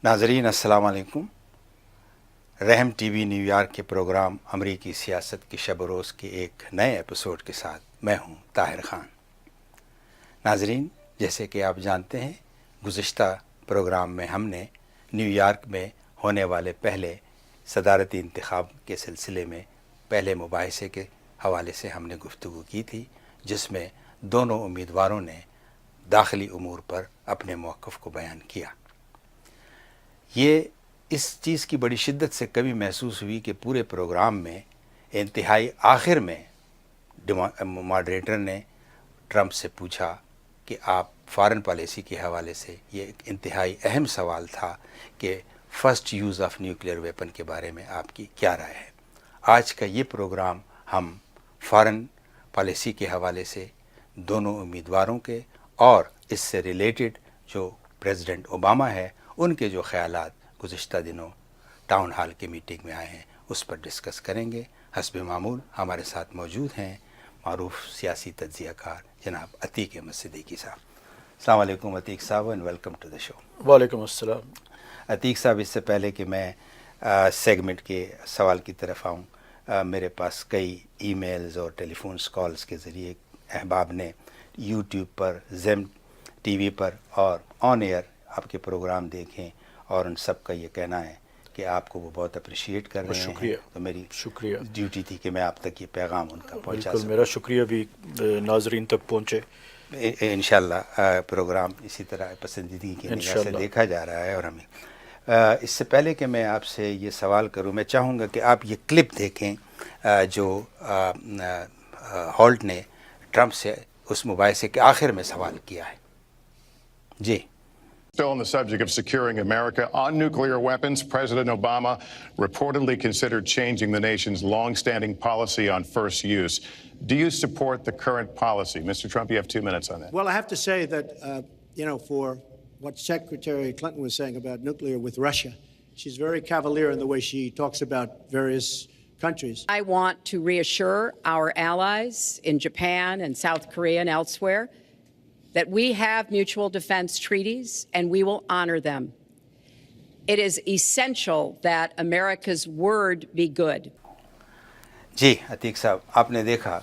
ناظرین السلام علیکم۔ رحم ٹی وی نیو یارک کے پروگرام امریکی سیاست کی شب و روز کے ایک نئے ایپیسوڈ کے ساتھ میں ہوں طاہر خان۔ ناظرین، جیسے کہ آپ جانتے ہیں، گزشتہ پروگرام میں ہم نے نیو یارک میں ہونے والے پہلے صدارتی انتخاب کے سلسلے میں پہلے مباحثے کے حوالے سے ہم نے گفتگو کی تھی، جس میں دونوں امیدواروں نے داخلی امور پر اپنے موقف کو بیان کیا۔ یہ اس چیز کی بڑی شدت سے کمی محسوس ہوئی کہ پورے پروگرام میں انتہائی آخر میں ماڈریٹر نے ٹرمپ سے پوچھا کہ آپ فارن پالیسی کے حوالے سے، یہ ایک انتہائی اہم سوال تھا کہ first use of nuclear weapon کے بارے میں آپ کی کیا رائے ہے۔ آج کا یہ پروگرام ہم فارن پالیسی کے حوالے سے دونوں امیدواروں کے اور اس سے ریلیٹڈ جو پریزیڈنٹ اوباما ہے ان کے جو خیالات گزشتہ دنوں ٹاؤن ہال کی میٹنگ میں آئے ہیں اس پر ڈسکس کریں گے۔ حسب معمول ہمارے ساتھ موجود ہیں معروف سیاسی تجزیہ کار جناب عتیق احمد صدیقی صاحب۔ السلام علیکم عتیق صاحب اینڈ ویلکم ٹو دا شو۔ وعلیکم السلام۔ عتیق صاحب، اس سے پہلے کہ میں سیگمنٹ کے سوال کی طرف آؤں، میرے پاس کئی ای میلز اور ٹیلی فونس کالز کے ذریعے احباب نے یوٹیوب پر، زیم ٹی وی پر اور آن ایئر آپ کے پروگرام دیکھیں، اور ان سب کا یہ کہنا ہے کہ آپ کو وہ بہت اپریشیٹ کر رہے ہیں۔ تو میری شکریہ ڈیوٹی تھی کہ میں آپ تک یہ پیغام ان کا پہنچا بالکل، میرا شکریہ بھی ناظرین تک پہنچے۔ انشاءاللہ پروگرام اسی طرح پسندیدگی کی نگاہ سے دیکھا جا رہا ہے۔ اور ہمیں اس سے پہلے کہ میں آپ سے یہ سوال کروں، میں چاہوں گا کہ آپ یہ کلپ دیکھیں جو ہالٹ نے ٹرمپ سے اس مباحثے کے آخر میں سوال کیا ہے۔ جی۔ Still on the subject of securing America, on nuclear weapons, President Obama reportedly considered changing the nation's long-standing policy on first use. Do you support the current policy? Mr. Trump, you have 2 minutes on that. Well, I have to say that, for what Secretary Clinton was saying about nuclear with Russia, she's very cavalier in the way she talks about various countries. I want to reassure our allies in Japan and South Korea and elsewhere that we have mutual defense treaties and we will honor them. It is essential that America's word be good. جی عتیق صاحب، آپ نے دیکھا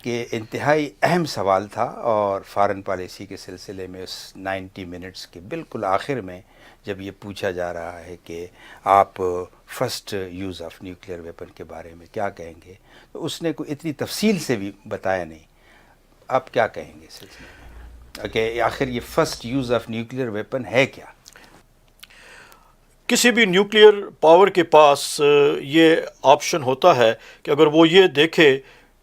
کہ انتہائی اہم سوال تھا، اور فارن پالیسی کے سلسلے میں اس 90 منٹس کے بالکل آخر میں جب یہ پوچھا جا رہا ہے کہ آپ first use of nuclear weapon کے بارے میں کیا کہیں گے، تو اس نے کوئی اتنی تفصیل سے بھی بتایا نہیں۔ آپ کیا کہیں گے اس سلسلے میں کہ آخر یہ first use of nuclear weapon ہے کیا؟ کسی بھی نیوکلیئر پاور کے پاس یہ آپشن ہوتا ہے کہ اگر وہ یہ دیکھے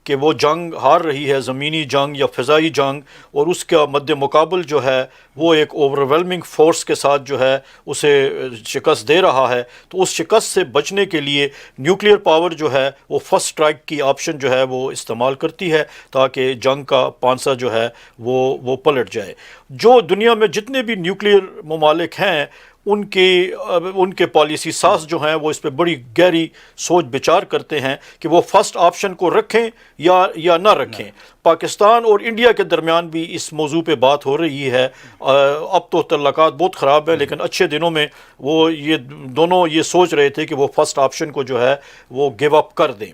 کہ وہ جنگ ہار رہی ہے، زمینی جنگ یا فضائی جنگ، اور اس کا مد مقابل جو ہے وہ ایک اوور-ویلمنگ فورس کے ساتھ جو ہے اسے شکست دے رہا ہے، تو اس شکست سے بچنے کے لیے نیوکلیئر پاور جو ہے وہ فرسٹ اسٹرائک کی آپشن جو ہے وہ استعمال کرتی ہے تاکہ جنگ کا پانسا جو ہے وہ پلٹ جائے۔ جو دنیا میں جتنے بھی نیوکلیئر ممالک ہیں ان کے پالیسی ساز جو ہیں وہ اس پہ بڑی گہری سوچ بچار کرتے ہیں کہ وہ فرسٹ آپشن کو رکھیں یا نہ رکھیں۔ پاکستان اور انڈیا کے درمیان بھی اس موضوع پہ بات ہو رہی ہے۔ اب تو تعلقات بہت خراب ہیں، لیکن اچھے دنوں میں وہ یہ دونوں یہ سوچ رہے تھے کہ وہ فرسٹ آپشن کو جو ہے وہ گیو اپ کر دیں۔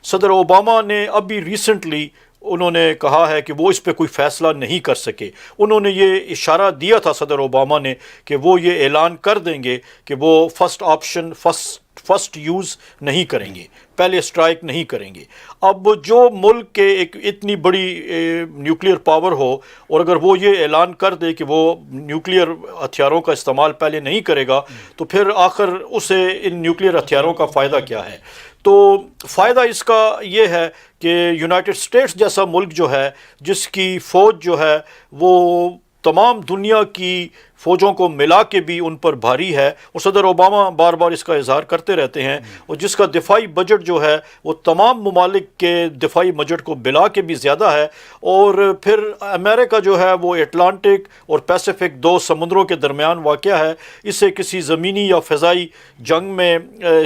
صدر اوباما نے ابھی ریسنٹلی انہوں نے کہا ہے کہ وہ اس پہ کوئی فیصلہ نہیں کر سکے۔ انہوں نے یہ اشارہ دیا تھا صدر اوباما نے کہ وہ یہ اعلان کر دیں گے کہ وہ فرسٹ آپشن فرسٹ یوز نہیں کریں گے، پہلے اسٹرائک نہیں کریں گے۔ اب جو ملک کے ایک اتنی بڑی نیوکلیئر پاور ہو اور اگر وہ یہ اعلان کر دے کہ وہ نیوکلیئر ہتھیاروں کا استعمال پہلے نہیں کرے گا، تو پھر آخر اسے ان نیوکلیئر ہتھیاروں کا فائدہ کیا ہے؟ تو فائدہ اس کا یہ ہے کہ یونائٹڈ اسٹیٹس جیسا ملک جو ہے، جس کی فوج جو ہے وہ تمام دنیا کی فوجوں کو ملا کے بھی ان پر بھاری ہے، اور صدر اوباما بار بار اس کا اظہار کرتے رہتے ہیں، اور جس کا دفاعی بجٹ جو ہے وہ تمام ممالک کے دفاعی بجٹ کو ملا کے بھی زیادہ ہے، اور پھر امریکہ جو ہے وہ اٹلانٹک اور پیسیفک دو سمندروں کے درمیان واقع ہے۔ اسے کسی زمینی یا فضائی جنگ میں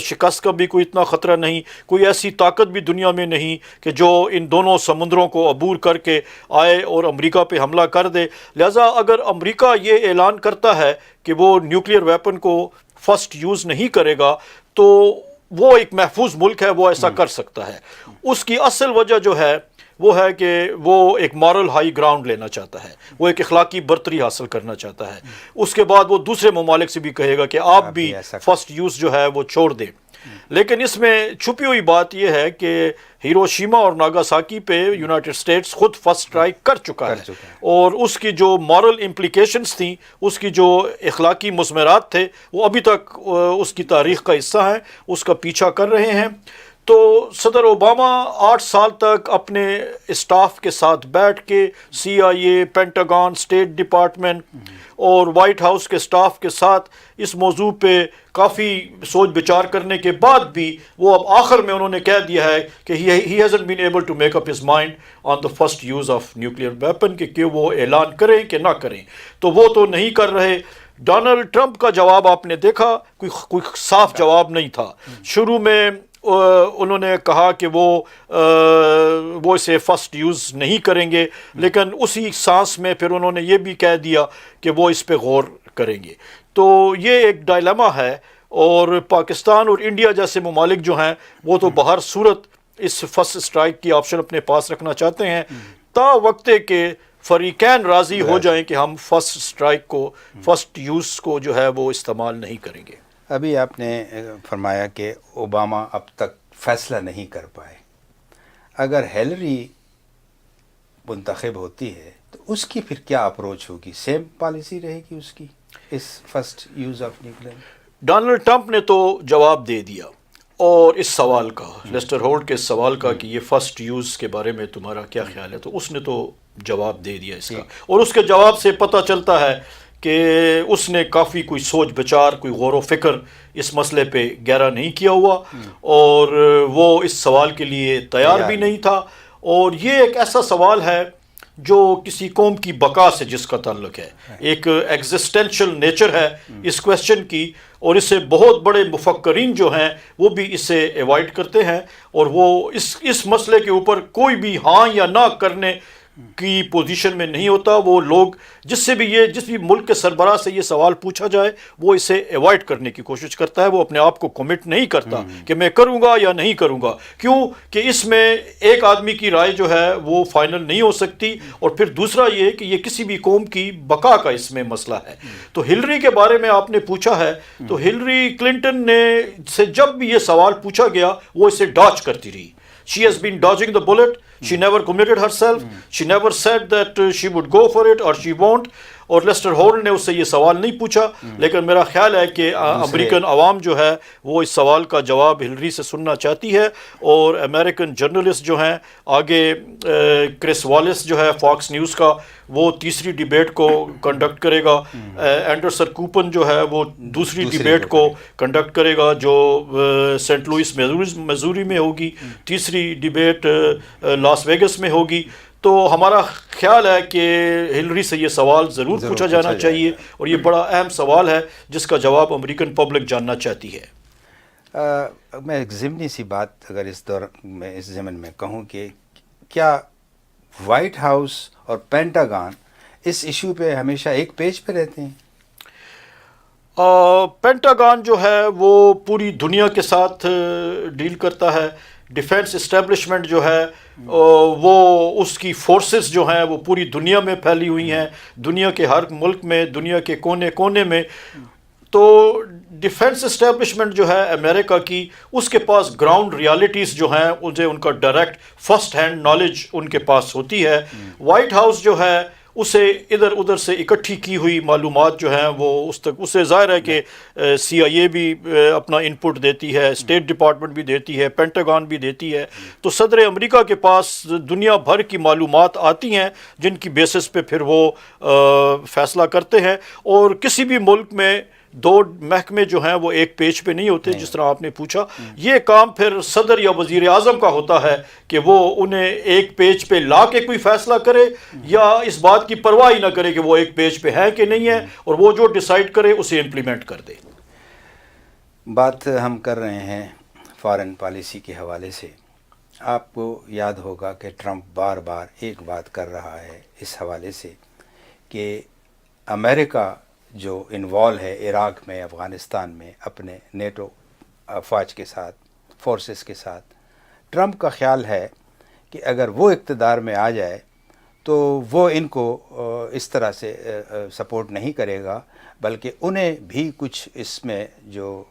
شکست کا بھی کوئی اتنا خطرہ نہیں، کوئی ایسی طاقت بھی دنیا میں نہیں کہ جو ان دونوں سمندروں کو عبور کر کے آئے اور امریکہ پہ حملہ کر دے۔ لہٰذا اگر امریکہ یہ اعلان کرتا ہے کہ وہ نیوکلیئر ویپن کو فسٹ یوز نہیں کرے گا تو وہ ایک محفوظ ملک ہے، وہ ایسا کر سکتا ہے. اس کی اصل وجہ جو ہے وہ ہے کہ وہ ایک مارل ہائی گراؤنڈ لینا چاہتا ہے، وہ ایک اخلاقی برتری حاصل کرنا چاہتا ہے. اس کے بعد وہ دوسرے ممالک سے بھی کہے گا کہ آپ بھی فرسٹ یوز جو ہے وہ چھوڑ دیں. لیکن اس میں چھپی ہوئی بات یہ ہے کہ ہیروشیما اور ناگاساکی پہ یونائٹڈ اسٹیٹس خود فرسٹ اسٹرائک کر چکا ہے، اور اس کی جو مارل امپلیکیشنز تھیں، اس کی جو اخلاقی مثمرات تھے، وہ ابھی تک اس کی تاریخ کا حصہ ہیں، اس کا پیچھا کر رہے ہیں. تو صدر اوباما 8 سال تک اپنے اسٹاف کے ساتھ بیٹھ کے CIA، پینٹاگون، اسٹیٹ ڈپارٹمنٹ اور وائٹ ہاؤس کے اسٹاف کے ساتھ اس موضوع پہ کافی سوچ بچار کرنے کے بعد بھی وہ اب آخر میں انہوں نے کہہ دیا ہے کہ he hasn't been able to make up his mind on the first use of nuclear weapon کہ وہ اعلان کریں کہ نہ کریں. تو وہ تو نہیں کر رہے. ڈونلڈ ٹرمپ کا جواب آپ نے دیکھا، کوئی صاف جواب نہیں تھا. شروع میں انہوں نے کہا کہ وہ اسے فرسٹ یوز نہیں کریں گے، لیکن اسی سانس میں پھر انہوں نے یہ بھی کہہ دیا کہ وہ اس پہ غور کریں گے. تو یہ ایک ڈائلیما ہے، اور پاکستان اور انڈیا جیسے ممالک جو ہیں وہ تو بہر صورت اس فرسٹ اسٹرائک کی آپشن اپنے پاس رکھنا چاہتے ہیں تا وقتے کہ فریقین راضی ہو جائیں کہ ہم فرسٹ اسٹرائک کو، فرسٹ یوز کو جو ہے وہ استعمال نہیں کریں گے. ابھی آپ نے فرمایا کہ اوباما اب تک فیصلہ نہیں کر پائے. اگر ہیلری منتخب ہوتی ہے تو اس کی پھر کیا اپروچ ہوگی؟ سیم پالیسی رہے گی اس کی اس first use of nuclear? Donald Trump نے تو جواب دے دیا، اور اس سوال کا، لیسٹر ہولٹ کے اس سوال کا کہ یہ فرسٹ یوز کے بارے میں تمہارا کیا خیال ہے، تو اس نے تو جواب دے دیا اس کا. اور اس کے جواب سے پتہ چلتا ہے کہ اس نے کافی کوئی سوچ بچار، کوئی غور و فکر اس مسئلے پہ گہرا نہیں کیا ہوا، اور وہ اس سوال کے لیے تیار بھی نہیں تھا. اور یہ ایک ایسا سوال ہے جو کسی قوم کی بقا سے جس کا تعلق ہے، ایک ایگزسٹینشل نیچر ہے اس کویسچن کی، اور اسے بہت بڑے مفکرین جو ہیں وہ بھی اسے ایوائڈ کرتے ہیں، اور وہ اس مسئلے کے اوپر کوئی بھی ہاں یا نہ کرنے کی پوزیشن میں نہیں ہوتا. وہ لوگ جس بھی ملک کے سربراہ سے یہ سوال پوچھا جائے وہ اسے ایوائڈ کرنے کی کوشش کرتا ہے، وہ اپنے آپ کو کمٹ نہیں کرتا کہ میں کروں گا یا نہیں کروں گا. کیوں کہ اس میں ایک آدمی کی رائے جو ہے وہ فائنل نہیں ہو سکتی، اور پھر دوسرا یہ کہ یہ کسی بھی قوم کی بقا کا اس میں مسئلہ ہے. تو ہلری کے بارے میں آپ نے پوچھا ہے، تو ہلری کلنٹن سے جب بھی یہ سوال پوچھا گیا وہ اسے ڈاچ کرتی رہی. She has been dodging the bullet. She never committed herself. She never said that she would go for it or she won't. اور لیسٹر ہولڈ نے اس سے یہ سوال نہیں پوچھا، لیکن میرا خیال ہے کہ امریکن عوام جو ہے وہ اس سوال کا جواب ہلری سے سننا چاہتی ہے. اور امریکن جرنلسٹ جو ہیں آگے، کرس والیس جو ہے فاکس نیوز کا، وہ تیسری ڈیبیٹ کو کنڈکٹ کرے گا. اینڈرسن کوپن جو ہے وہ دوسری ڈیبیٹ کو کنڈکٹ کرے گا جو سینٹ لوئس میزوری میں ہوگی. تیسری ڈیبیٹ لاس ویگس میں ہوگی. تو ہمارا خیال ہے کہ ہلری سے یہ سوال ضرور پوچھا جانا چاہیے، اور یہ بڑا اہم سوال ہے جس کا جواب امریکن پبلک جاننا چاہتی ہے. میں ایک ضمنی سی بات اگر اس ضمن میں کہوں کہ کیا وائٹ ہاؤس اور پینٹاگون اس ایشو پہ ہمیشہ ایک پیج پہ رہتے ہیں؟ پینٹاگون جو ہے وہ پوری دنیا کے ساتھ ڈیل کرتا ہے. ڈیفینس اسٹیبلشمنٹ جو ہے وہ اس کی فورسز جو ہیں وہ پوری دنیا میں پھیلی ہوئی ہیں، دنیا کے ہر ملک میں، دنیا کے کونے کونے میں. تو ڈیفینس اسٹیبلشمنٹ جو ہے امریکہ کی، اس کے پاس گراؤنڈ ریالٹیز جو ہیں ان کا ڈائریکٹ فرسٹ ہینڈ نالج ان کے پاس ہوتی ہے. وائٹ ہاؤس جو ہے اسے ادھر ادھر سے اکٹھی کی ہوئی معلومات جو ہیں وہ اسے ظاہر ہے کہ CIA بھی اپنا ان پٹ دیتی ہے، اسٹیٹ ڈپارٹمنٹ بھی دیتی ہے، پینٹاگون بھی دیتی ہے. تو صدر امریکہ کے پاس دنیا بھر کی معلومات آتی ہیں جن کی بیسس پہ پھر وہ فیصلہ کرتے ہیں. اور کسی بھی ملک میں دو محکمے جو ہیں وہ ایک پیج پہ نہیں ہوتے، جس طرح آپ نے پوچھا. یہ کام پھر صدر یا وزیر اعظم کا ہوتا ہے کہ وہ انہیں ایک پیج پہ لا کے کوئی فیصلہ کرے، یا اس بات کی پرواہ ہی نہ کرے کہ وہ ایک پیج پہ ہے کہ نہیں ہے، اور وہ جو ڈیسائیڈ کرے اسے امپلیمنٹ کر دے. بات ہم کر رہے ہیں فارن پالیسی کے حوالے سے. آپ کو یاد ہوگا کہ ٹرمپ بار بار ایک بات کر رہا ہے اس حوالے سے کہ امریکہ جو انوالو ہے عراق میں، افغانستان میں اپنے نیٹو افواج کے ساتھ، فورسز کے ساتھ، ٹرمپ کا خیال ہے کہ اگر وہ اقتدار میں آ جائے تو وہ ان کو اس طرح سے سپورٹ نہیں کرے گا، بلکہ انہیں بھی کچھ اس میں جو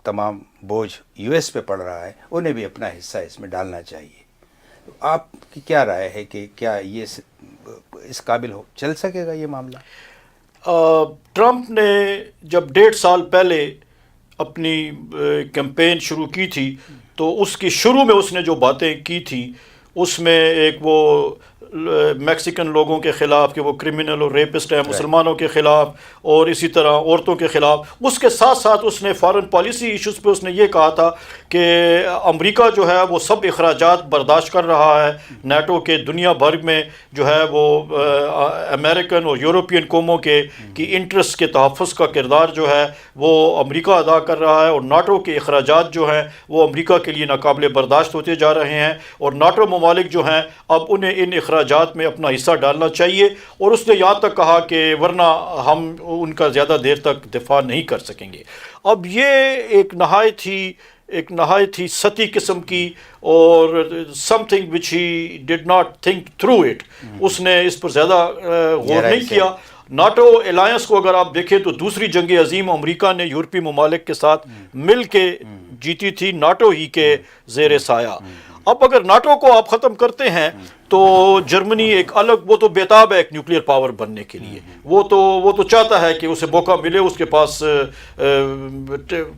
تمام بوجھ یو ایس پہ پڑ رہا ہے انہیں بھی اپنا حصہ اس میں ڈالنا چاہیے. تو آپ کی کیا رائے ہے کہ کیا یہ اس قابل چل سکے گا یہ معاملہ؟ ٹرمپ نے جب 1.5 سال پہلے اپنی کیمپین شروع کی تھی تو اس کی شروع میں اس نے جو باتیں کی تھی اس میں ایک وہ میکسیکن لوگوں کے خلاف کہ وہ کرمنل اور ریپسٹ ہیں، مسلمانوں کے خلاف، اور اسی طرح عورتوں کے خلاف. اس کے ساتھ ساتھ اس نے فارن پالیسی ایشوز پہ اس نے یہ کہا تھا کہ امریکہ جو ہے وہ سب اخراجات برداشت کر رہا ہے نیٹو کے، دنیا بھر میں جو ہے وہ امریکن اور یورپین قوموں کے انٹرسٹ کے تحفظ کا کردار جو ہے وہ امریکہ ادا کر رہا ہے، اور ناٹو کے اخراجات جو ہیں وہ امریکہ کے لیے ناقابل برداشت ہوتے جا رہے ہیں، اور ناٹو ممالک جو ہیں اب انہیں ان اخراجات میں اپنا حصہ ڈالنا چاہیے. اور اس نے یہاں تک کہا کہ ورنہ ہم ان کا زیادہ دیر تک دفاع نہیں کر سکیں گے. اب یہ ایک نہایت ہی سطحی قسم کی اور something which he did not think through it, اس نے اس پر زیادہ غور نہیں کیا. ناٹو الائنس کو اگر آپ دیکھیں تو دوسری جنگ عظیم امریکہ نے یورپی ممالک کے ساتھ مل کے جیتی تھی، ناٹو ہی کے زیر سایہ. اب اگر ناٹو کو آپ ختم کرتے ہیں تو جرمنی ایک الگ، وہ تو بیتاب ہے ایک نیوکلیر پاور بننے کے لیے، وہ تو چاہتا ہے کہ اسے موقع ملے، اس کے پاس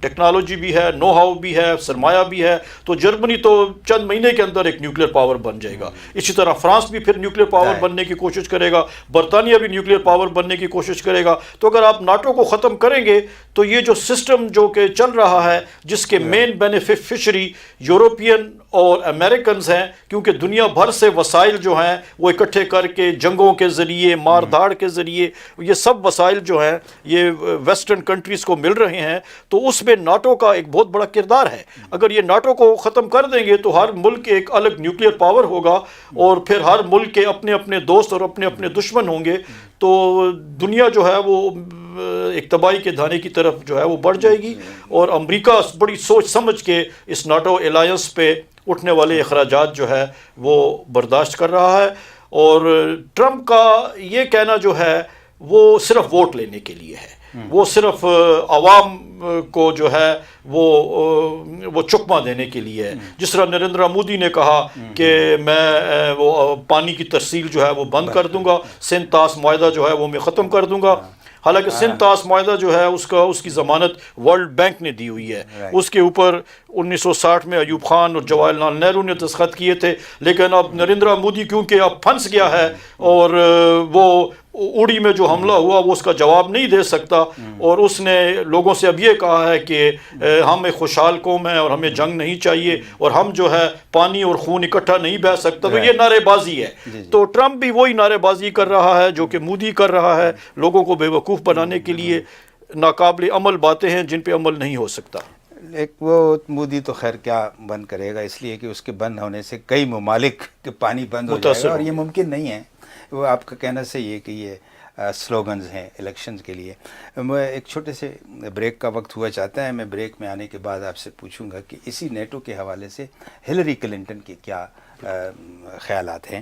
ٹیکنالوجی بھی ہے، نو ہاؤ بھی ہے، سرمایہ بھی ہے، تو جرمنی تو چند مہینے کے اندر ایک نیوکلیر پاور بن جائے گا. اسی طرح فرانس بھی پھر نیوکلیر پاور بننے کی کوشش کرے گا، برطانیہ بھی نیوکلیر پاور بننے کی کوشش کرے گا. تو اگر آپ ناٹو کو ختم کریں گے تو یہ جو سسٹم جو کہ چل رہا ہے جس کے مین بینیفیشری یورپین اور امریکنز ہیں، کیونکہ دنیا بھر سے وسائل جو ہیں وہ اکٹھے کر کے جنگوں کے ذریعے، مار دھاڑ کے ذریعے، یہ سب وسائل جو ہیں یہ ویسٹرن کنٹریز کو مل رہے ہیں، تو اس میں ناٹو کا ایک بہت بڑا کردار ہے. اگر یہ ناٹو کو ختم کر دیں گے تو ہر ملک ایک الگ نیوکلیر پاور ہوگا، اور پھر ہر ملک کے اپنے اپنے دوست اور اپنے اپنے دشمن ہوں گے، تو دنیا جو ہے وہ ایک تباہی کے دھانے کی طرف جو ہے وہ بڑھ جائے گی. اور امریکہ بڑی سوچ سمجھ کے اس ناٹو الائنس پہ اٹھنے والے اخراجات جو ہے وہ برداشت کر رہا ہے. اور ٹرمپ کا یہ کہنا جو ہے وہ صرف ووٹ لینے کے لیے ہے، وہ صرف عوام کو جو ہے وہ چکمہ دینے کے لیے ہے. جس طرح نریندر مودی نے کہا کہ میں وہ پانی کی ترسیل جو ہے وہ بند کر دوں گا، سندھ طاس معاہدہ جو ہے وہ میں ختم کر دوں گا. حالانکہ سندھ طاس معاہدہ جو ہے اس کی ضمانت ورلڈ بینک نے دی ہوئی ہے، اس کے اوپر 1960 میں ایوب خان اور جواہر لال نہرو نے دستخط کیے تھے. لیکن اب نریندر مودی کیونکہ اب پھنس گیا ہے اور وہ اڑی میں جو حملہ ہوا وہ اس کا جواب نہیں دے سکتا، اور اس نے لوگوں سے اب یہ کہا ہے کہ ہم ایک خوشحال قوم ہیں اور ہمیں جنگ نہیں چاہیے، اور ہم جو ہے پانی اور خون اکٹھا نہیں بہہ سکتا. تو یہ نعرے بازی ہے. تو ٹرمپ بھی وہی نعرے بازی کر رہا ہے جو کہ مودی کر رہا ہے، لوگوں کو بے وقوف بنانے کے لیے ناقابل عمل باتیں ہیں جن پہ عمل نہیں ہو سکتا. ایک وہ مودی تو خیر کیا بند کرے گا، اس لیے کہ اس کے بند ہونے سے کئی ممالک کے پانی بند ہو جائے گا، اور یہ ممکن نہیں ہے. وہ آپ کا کہنا صحیح ہے کہ یہ سلوگنز ہیں الیکشنز کے لیے. میں ایک چھوٹے سے بریک کا وقت ہوا چاہتا ہے. میں بریک میں آنے کے بعد آپ سے پوچھوں گا کہ اسی نیٹو کے حوالے سے ہلری کلنٹن کے کیا خیالات ہیں.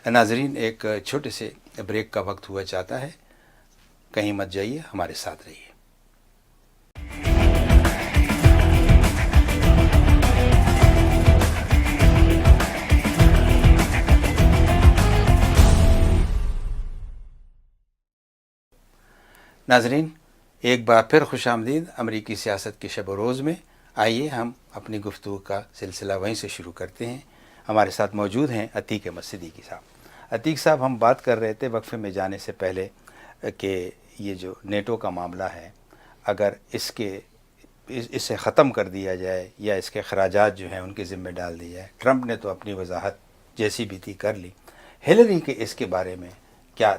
ناظرین، ایک چھوٹے سے بریک کا وقت ہوا چاہتا ہے، کہیں مت جائیے، ہمارے ساتھ رہیے. ناظرین، ایک بار پھر خوش آمدید امریکی سیاست کے شب و روز میں. آئیے ہم اپنی گفتگو کا سلسلہ وہیں سے شروع کرتے ہیں. ہمارے ساتھ موجود ہیں عتیق احمد صدیقی صاحب. عتیق صاحب، ہم بات کر رہے تھے وقفے میں جانے سے پہلے کہ یہ جو نیٹو کا معاملہ ہے، اگر اسے ختم کر دیا جائے یا اس کے اخراجات جو ہیں ان کے ذمہ ڈال دی جائے. ٹرمپ نے تو اپنی وضاحت جیسی بھی تھی کر لی. ہلری کے اس کے بارے میں کیا؟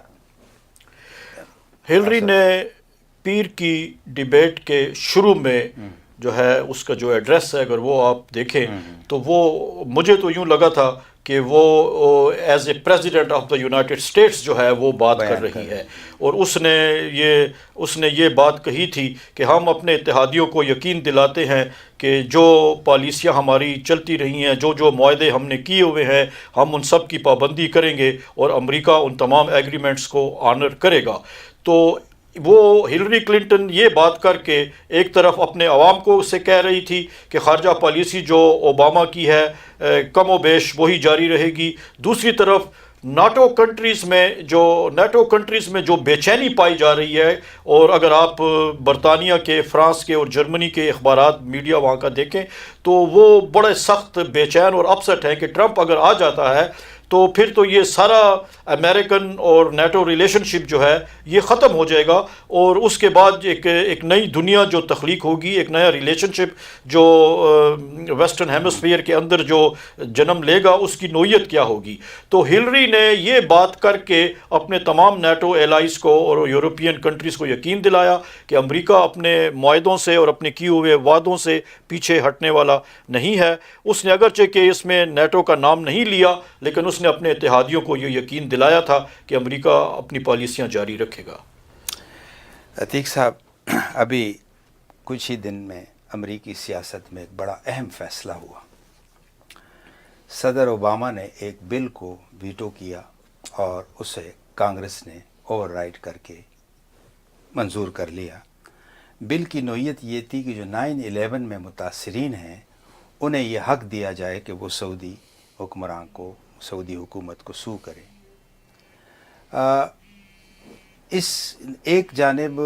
ہلری نے پیر کی ڈیبیٹ کے شروع میں جو ہے اس کا جو ایڈریس ہے، اگر وہ آپ دیکھیں تو وہ مجھے تو یوں لگا تھا کہ وہ as a president of the United States جو ہے وہ بات کر رہی ہے، اور اس نے یہ بات کہی تھی کہ ہم اپنے اتحادیوں کو یقین دلاتے ہیں کہ جو پالیسیاں ہماری چلتی رہی ہیں، جو معاہدے ہم نے کیے ہوئے ہیں، ہم ان سب کی پابندی کریں گے اور امریکہ ان تمام ایگریمنٹس کو آنر کرے گا۔ تو وہ ہلری کلنٹن یہ بات کر کے ایک طرف اپنے عوام کو اسے کہہ رہی تھی کہ خارجہ پالیسی جو اوباما کی ہے کم و بیش وہی جاری رہے گی، دوسری طرف نیٹو کنٹریز میں جو بے چینی پائی جا رہی ہے، اور اگر آپ برطانیہ کے، فرانس کے اور جرمنی کے اخبارات میڈیا وہاں کا دیکھیں تو وہ بڑے سخت بے چین اور اپسٹ ہیں کہ ٹرمپ اگر آ جاتا ہے تو پھر تو یہ سارا امریکن اور نیٹو ریلیشن شپ جو ہے یہ ختم ہو جائے گا، اور اس کے بعد ایک نئی دنیا جو تخلیق ہوگی، ایک نیا ریلیشن شپ جو ویسٹرن ہیمسفیئر کے اندر جو جنم لے گا، اس کی نوعیت کیا ہوگی۔ تو ہلری نے یہ بات کر کے اپنے تمام نیٹو ایلائز کو اور یورپین کنٹریز کو یقین دلایا کہ امریکہ اپنے معاہدوں سے اور اپنے کیے ہوئے وعدوں سے پیچھے ہٹنے والا نہیں ہے۔ اس نے اگرچہ کہ اس میں نیٹو کا نام نہیں لیا، لیکن اس نے اپنے اتحادیوں کو یہ یقین دلایا تھا کہ امریکہ اپنی پالیسیاں جاری رکھے گا۔ عتیق صاحب، ابھی کچھ ہی دن میں امریکی سیاست میں ایک بڑا اہم فیصلہ ہوا۔ صدر اوباما نے ایک بل کو ویٹو کیا اور اسے کانگریس نے اوور رائڈ کر کے منظور کر لیا۔ بل کی نوعیت یہ تھی کہ جو 9/11 میں متاثرین ہیں انہیں یہ حق دیا جائے کہ وہ سعودی حکمران کو، سعودی حکومت کو سو کرے۔ اس ایک جانب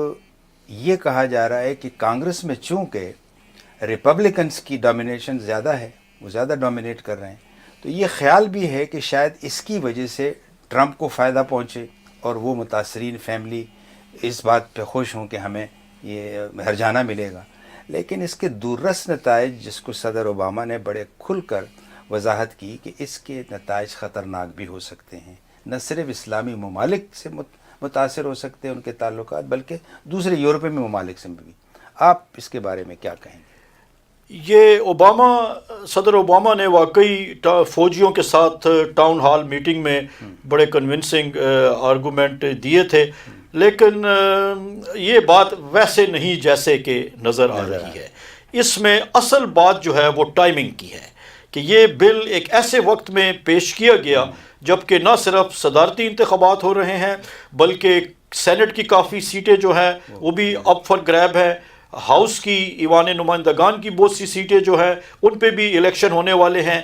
یہ کہا جا رہا ہے کہ کانگریس میں چونکہ ریپبلکنز کی ڈومینیشن زیادہ ہے، وہ زیادہ ڈومینیٹ کر رہے ہیں، تو یہ خیال بھی ہے کہ شاید اس کی وجہ سے ٹرمپ کو فائدہ پہنچے اور وہ متاثرین فیملی اس بات پہ خوش ہوں کہ ہمیں یہ ہرجانہ ملے گا۔ لیکن اس کے دوررس نتائج، جس کو صدر اوباما نے بڑے کھل کر وضاحت کی کہ اس کے نتائج خطرناک بھی ہو سکتے ہیں، نہ صرف اسلامی ممالک سے متاثر ہو سکتے ہیں ان کے تعلقات، بلکہ دوسرے یورپی ممالک سے بھی۔ آپ اس کے بارے میں کیا کہیں گے؟ یہ صدر اوباما نے واقعی فوجیوں کے ساتھ ٹاؤن ہال میٹنگ میں بڑے کنونسنگ آرگومنٹ دیے تھے، لیکن یہ بات ویسے نہیں جیسے کہ نظر آ رہی ہے۔ اس میں اصل بات جو ہے وہ ٹائمنگ کی ہے کہ یہ بل ایک ایسے وقت میں پیش کیا گیا جبکہ نہ صرف صدارتی انتخابات ہو رہے ہیں بلکہ سینٹ کی کافی سیٹیں جو ہیں وہ بھی اپ فار گریب ہیں، ہاؤس کی ایوان نمائندگان کی بہت سی سیٹیں جو ہیں ان پہ بھی الیکشن ہونے والے ہیں۔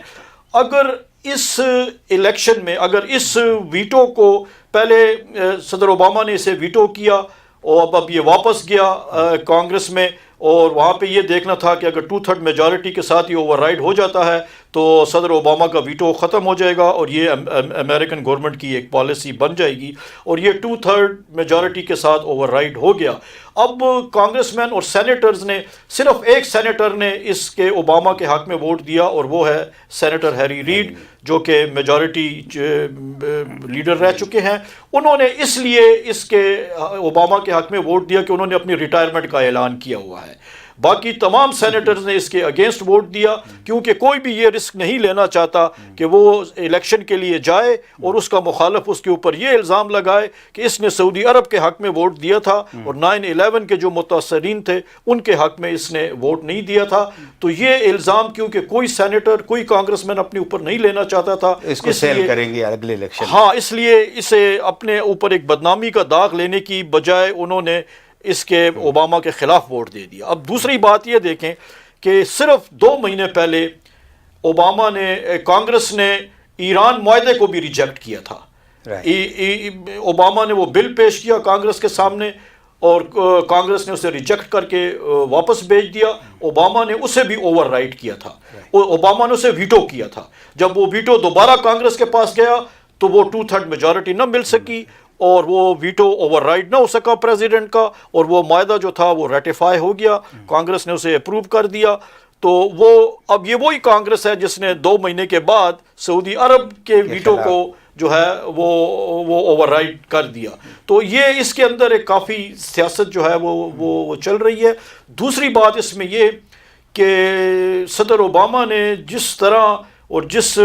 اگر اس الیکشن میں، اگر اس ویٹو کو پہلے صدر اوباما نے اسے ویٹو کیا اور اب یہ واپس گیا کانگریس میں، اور وہاں پہ یہ دیکھنا تھا کہ اگر 2/3 میجارٹی کے ساتھ یہ اوور رائڈ ہو جاتا ہے تو صدر اوباما کا ویٹو ختم ہو جائے گا اور یہ امریکن گورنمنٹ کی ایک پالیسی بن جائے گی، اور یہ 2/3 میجارٹی کے ساتھ اوور رائڈ ہو گیا۔ اب کانگریس مین اور سینیٹرز نے، صرف ایک سینیٹر نے اس کے اوباما کے حق میں ووٹ دیا، اور وہ ہے سینیٹر ہیری ریڈ جو کہ میجارٹی لیڈر رہ چکے ہیں۔ انہوں نے اس لیے اس کے اوباما کے حق میں ووٹ دیا کہ انہوں نے اپنی ریٹائرمنٹ کا اعلان کیا ہوا ہے۔ باقی تمام سینیٹرز نے اس کے اگینسٹ ووٹ دیا، کیونکہ کوئی بھی یہ رسک نہیں لینا چاہتا کہ وہ الیکشن کے لیے جائے اور اس کا مخالف اس کے اوپر یہ الزام لگائے کہ اس نے سعودی عرب کے حق میں ووٹ دیا تھا اور 9/11 کے جو متاثرین تھے ان کے حق میں اس نے ووٹ نہیں دیا تھا۔ تو یہ الزام کیونکہ کوئی سینیٹر، کوئی کانگریس مین اپنے اوپر نہیں لینا چاہتا تھا، اس کو سیل کریں گے اگلے الیکشن۔ ہاں، اس لیے اسے اپنے اوپر ایک بدنامی کا داغ لینے کی بجائے انہوں نے اس کے اوباما کے خلاف ووٹ دے دیا۔ اب دوسری بات یہ دیکھیں کہ صرف 2 مہینے پہلے کانگریس نے ایران معاہدے کو بھی ریجیکٹ کیا تھا۔ اوباما نے وہ بل پیش کیا کانگریس کے سامنے اور کانگریس نے اسے ریجیکٹ کر کے واپس بھیج دیا۔ اوباما نے اسے بھی اوور رائڈ کیا تھا، اوباما نے اسے ویٹو کیا تھا۔ جب وہ ویٹو دوبارہ کانگریس کے پاس گیا تو وہ 2/3 میجارٹی نہ مل سکی اور وہ ویٹو اوور رائڈ نہ ہو سکا پریزیڈنٹ کا، اور وہ معاہدہ جو تھا وہ ریٹیفائی ہو گیا، کانگریس نے اسے اپروو کر دیا۔ تو وہ اب یہ وہی کانگریس ہے جس نے 2 مہینے کے بعد سعودی عرب کے ویٹو کو جو ہے وہ اوور رائڈ کر دیا۔ تو یہ اس کے اندر ایک کافی سیاست جو ہے وہ چل رہی ہے۔ دوسری بات اس میں یہ کہ صدر اوباما نے جس طرح اور جس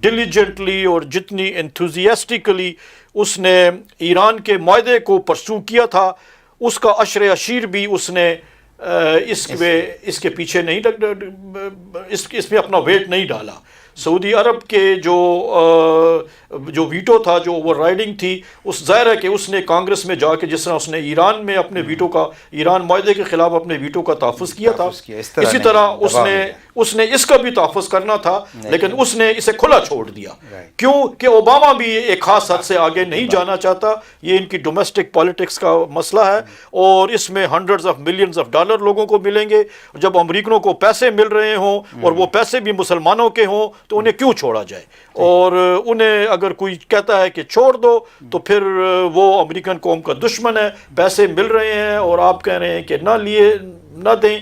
ڈیلیجنٹلی اور جتنی انتھوزیاسٹکلی اس نے ایران کے معاہدے کو پرسو کیا تھا، اس کا عشر عشیر بھی اس نے اس کے پیچھے نہیں اس میں اپنا ویٹ نہیں ڈالا. سعودی عرب کے جو ویٹو تھا، جو اوور رائڈنگ تھی، اس ظاہر ہے کہ اس نے کانگریس میں جا کے جس طرح اس نے ایران میں اپنے ویٹو کا، ایران معاہدے کے خلاف اپنے ویٹو کا تحفظ کیا تھا، اسی طرح اس نے اس کا بھی تحفظ کرنا تھا، لیکن اس نے اسے کھلا چھوڑ دیا. کیوں کہ اوباما بھی ایک خاص حد سے آگے نہیں جانا چاہتا. یہ ان کی ڈومیسٹک پالیٹکس کا مسئلہ ہے، اور اس میں hundreds of millions of dollar لوگوں کو ملیں گے. جب امریکنوں کو پیسے مل رہے ہوں اور وہ پیسے بھی مسلمانوں کے ہوں تو انہیں کیوں چھوڑا جائے؟ اور انہیں اگر کوئی کہتا ہے کہ چھوڑ دو تو پھر وہ امریکن قوم کا دشمن ہے. پیسے مل رہے ہیں اور آپ کہہ رہے ہیں کہ نہ دیں،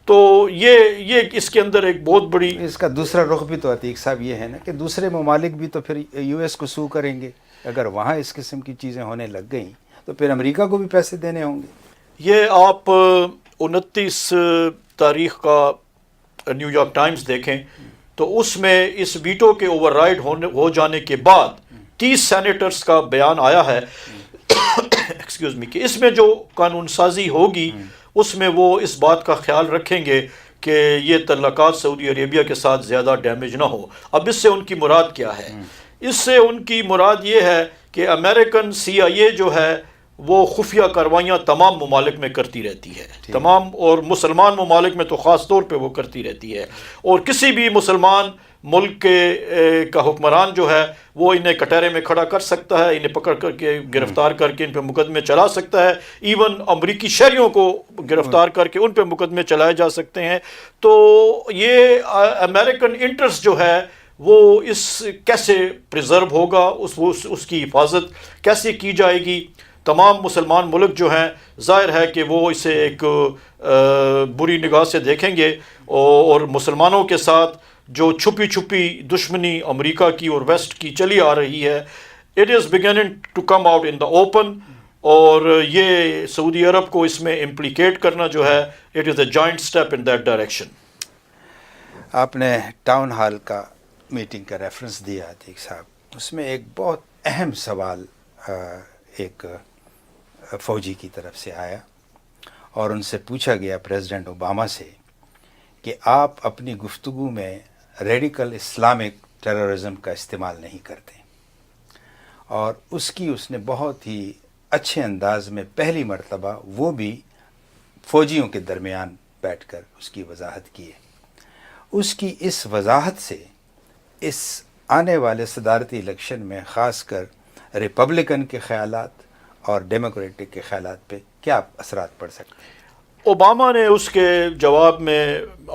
تو یہ اس کے اندر ایک بہت بڑی، اس کا دوسرا رخ بھی تو عتیق صاحب یہ ہے نا کہ دوسرے ممالک بھی تو پھر یو ایس کو سو کریں گے. اگر وہاں اس قسم کی چیزیں ہونے لگ گئیں تو پھر امریکہ کو بھی پیسے دینے ہوں گے. یہ آپ 29 تاریخ کا نیو یارک ٹائمز دیکھیں تو اس میں اس ویٹو کے اوور رائڈ ہو جانے کے بعد 30 سینیٹرز کا بیان آیا ہے ایکسکیوز می، کہ اس میں جو قانون سازی ہوگی اس میں وہ اس بات کا خیال رکھیں گے کہ یہ تعلقات سعودی عربیہ کے ساتھ زیادہ ڈیمیج نہ ہو. اب اس سے ان کی مراد کیا ہے؟ اس سے ان کی مراد یہ ہے کہ امریکن CIA جو ہے وہ خفیہ کارروائیاں تمام ممالک میں کرتی رہتی ہے، تمام، اور مسلمان ممالک میں تو خاص طور پہ وہ کرتی رہتی ہے. اور کسی بھی مسلمان ملک کا حکمران جو ہے وہ انہیں کٹہرے میں کھڑا کر سکتا ہے، انہیں پکڑ کر کے گرفتار کر کے ان پہ مقدمے چلا سکتا ہے. ایون امریکی شہریوں کو گرفتار کر کے ان پہ مقدمے چلائے جا سکتے ہیں. تو یہ امریکن انٹرسٹ جو ہے وہ اس کیسے پریزرو ہوگا، اس کی حفاظت کیسے کی جائے گی؟ تمام مسلمان ملک جو ہیں ظاہر ہے کہ وہ اسے ایک بری نگاہ سے دیکھیں گے، اور مسلمانوں کے ساتھ جو چھپی چھپی دشمنی امریکہ کی اور ویسٹ کی چلی آ رہی ہے، it is beginning to come out in the open. اور یہ سعودی عرب کو اس میں امپلیکیٹ کرنا جو ہے، it is a joint step in that direction. آپ نے ٹاؤن ہال کا میٹنگ کا ریفرنس دیا عتیق صاحب، اس میں ایک بہت اہم سوال ایک فوجی کی طرف سے آیا، اور ان سے پوچھا گیا پریزیڈنٹ اوباما سے کہ آپ اپنی گفتگو میں ریڈیکل اسلامک ٹیررزم کا استعمال نہیں کرتے. اور اس نے بہت ہی اچھے انداز میں پہلی مرتبہ وہ بھی فوجیوں کے درمیان بیٹھ کر اس کی وضاحت کی ہے. اس کی اس وضاحت سے اس آنے والے صدارتی الیکشن میں خاص کر ریپبلکن کے خیالات اور ڈیموکریٹک کے خیالات پہ کیا اثرات پڑ سکتے ہیں؟ اوباما نے اس کے جواب میں،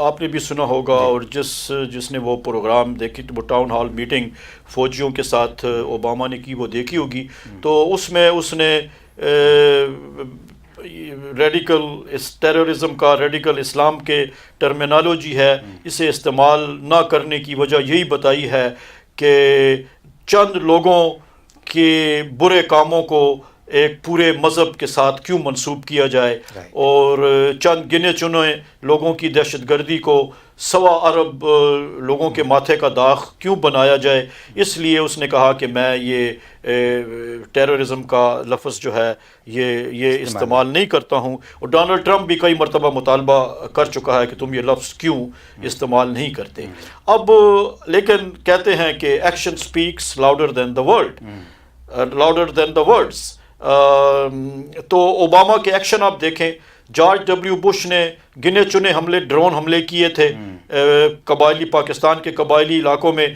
آپ نے بھی سنا ہوگا، اور جس نے وہ پروگرام دیکھی، وہ ٹاؤن ہال میٹنگ فوجیوں کے ساتھ اوباما نے کی، وہ دیکھی ہوگی، تو اس میں اس نے ریڈیکل ٹیررزم کا، ریڈیکل اسلام کے ٹرمینالوجی ہے، اسے استعمال نہ کرنے کی وجہ یہی بتائی ہے کہ چند لوگوں کے برے کاموں کو ایک پورے مذہب کے ساتھ کیوں منسوب کیا جائے، اور چند گنے چنے لوگوں کی دہشت گردی کو 1.25 ارب لوگوں کے ماتھے کا داغ کیوں بنایا جائے. اس لیے اس نے کہا کہ میں یہ ٹیررزم کا لفظ جو ہے یہ استعمال نہیں کرتا ہوں. اور ڈونلڈ ٹرمپ بھی کئی مرتبہ مطالبہ کر چکا ہے کہ تم یہ لفظ کیوں استعمال نہیں کرتے. اب لیکن کہتے ہیں کہ action speaks louder than the words. تو اوباما کے ایکشن آپ دیکھیں، جارج ڈبلیو بش نے گنے چنے ڈرون حملے کیے تھے قبائلی، پاکستان کے قبائلی علاقوں میں.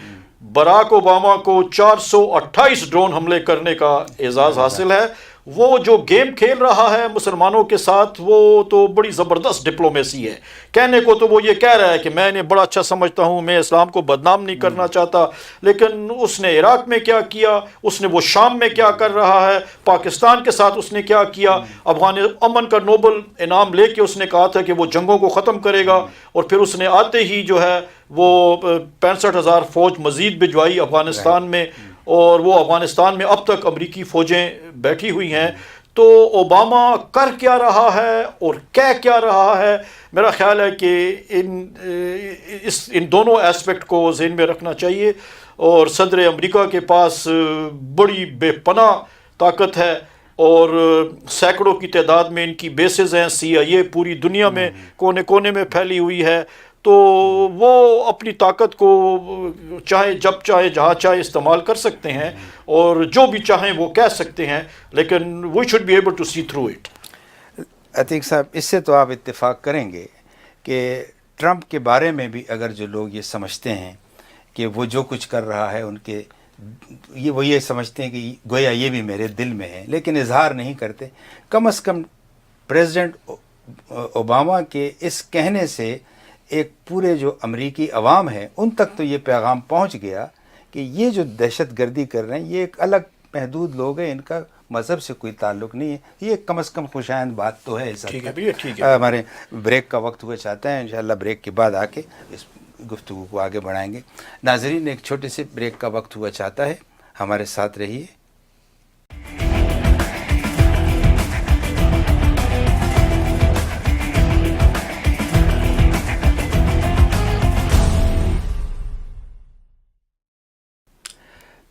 براک اوباما کو 428 ڈرون حملے کرنے کا اعزاز حاصل ہے. وہ جو گیم کھیل رہا ہے مسلمانوں کے ساتھ، وہ تو بڑی زبردست ڈپلومیسی ہے. کہنے کو تو وہ یہ کہہ رہا ہے کہ میں انہیں بڑا اچھا سمجھتا ہوں، میں اسلام کو بدنام نہیں کرنا چاہتا، لیکن اس نے عراق میں کیا کیا، اس نے وہ شام میں کیا کر رہا ہے، پاکستان کے ساتھ اس نے کیا کیا. امن کا نوبل انعام لے کے اس نے کہا تھا کہ وہ جنگوں کو ختم کرے گا، اور پھر اس نے آتے ہی جو ہے وہ 65,000 فوج مزید بھجوائی افغانستان میں، اور وہ افغانستان میں اب تک امریکی فوجیں بیٹھی ہوئی ہیں. تو اوباما کر کیا رہا ہے اور کہہ کیا رہا ہے، میرا خیال ہے کہ ان دونوں ایسپیکٹ کو ذہن میں رکھنا چاہیے. اور صدر امریکہ کے پاس بڑی بے پناہ طاقت ہے اور سینکڑوں کی تعداد میں ان کی بیسز ہیں. CIA پوری دنیا میں کونے کونے میں پھیلی ہوئی ہے. تو وہ اپنی طاقت کو چاہے جب چاہے جہاں چاہے استعمال کر سکتے ہیں اور جو بھی چاہیں وہ کہہ سکتے ہیں، لیکن we should be able to see through it. Atiq صاحب، اس سے تو آپ اتفاق کریں گے کہ ٹرمپ کے بارے میں بھی اگر جو لوگ یہ سمجھتے ہیں کہ وہ جو کچھ کر رہا ہے ان کے وہ یہ سمجھتے ہیں کہ گویا یہ بھی میرے دل میں ہے، لیکن اظہار نہیں کرتے. کم از کم پریزیڈنٹ اوباما کے اس کہنے سے ایک پورے جو امریکی عوام ہے ان تک تو یہ پیغام پہنچ گیا کہ یہ جو دہشت گردی کر رہے ہیں یہ ایک الگ محدود لوگ ہیں، ان کا مذہب سے کوئی تعلق نہیں ہے. یہ کم از کم خوشائند بات تو ہے. ٹھیک ہے بھیا، ٹھیک ہے. ہمارے بریک کا وقت ہوا چاہتا ہے، انشاءاللہ بریک کے بعد آ کے اس گفتگو کو آگے بڑھائیں گے. ناظرین، ایک چھوٹے سے بریک کا وقت ہوا چاہتا ہے، ہمارے ساتھ رہیے.